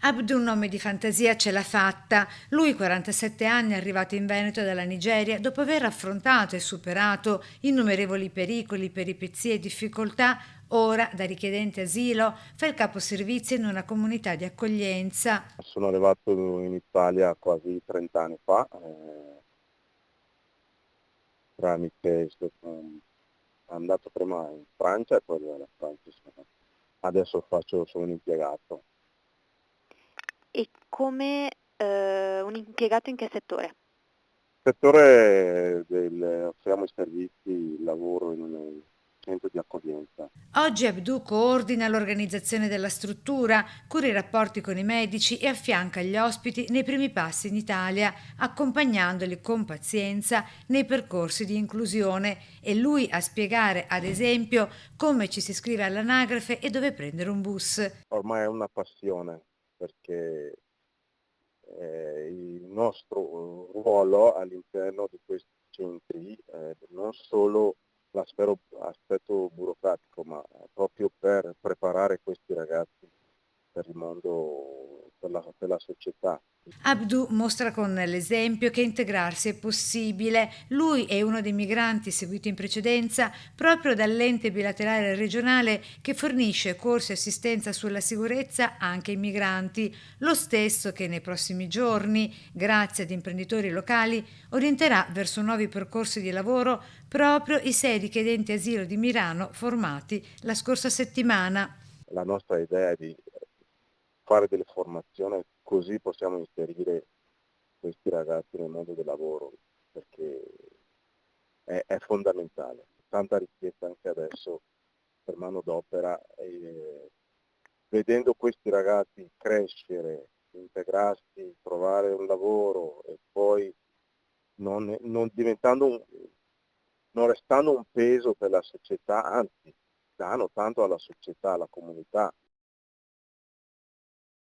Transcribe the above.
Abdu, un nome di fantasia, ce l'ha fatta. Lui, 47 anni, è arrivato in Veneto dalla Nigeria dopo aver affrontato e superato innumerevoli pericoli, peripezie e difficoltà. Ora, da richiedente asilo, fa il caposervizio in una comunità di accoglienza. Sono arrivato in Italia quasi 30 anni fa, tramite, sono andato prima in Francia e poi dalla Francia adesso sono un impiegato. E come un impiegato in che settore? Settore offriamo i servizi, lavoro in un centro di accoglienza. Oggi Abdu coordina l'organizzazione della struttura, cura i rapporti con i medici e affianca gli ospiti nei primi passi in Italia, accompagnandoli con pazienza nei percorsi di inclusione. E lui a spiegare, ad esempio, come ci si iscrive all'anagrafe e dove prendere un bus. Ormai è una passione perché il nostro ruolo all'interno di questi centri, non solo l'aspetto burocratico, ma proprio per preparare questi ragazzi per il mondo, per la società. Abdu mostra con l'esempio che integrarsi è possibile. Lui è uno dei migranti seguiti in precedenza proprio dall'ente bilaterale regionale che fornisce corsi e assistenza sulla sicurezza anche ai migranti, lo stesso che nei prossimi giorni, grazie ad imprenditori locali, orienterà verso nuovi percorsi di lavoro proprio i 6 richiedenti asilo di Milano formati la scorsa settimana. La nostra idea è di fare delle formazioni così possiamo inserire questi ragazzi nel mondo del lavoro, perché è fondamentale. Tanta richiesta anche adesso per manodopera e vedendo questi ragazzi crescere, integrarsi, trovare un lavoro e poi non diventando non restando un peso per la società, anzi danno tanto alla società, alla comunità.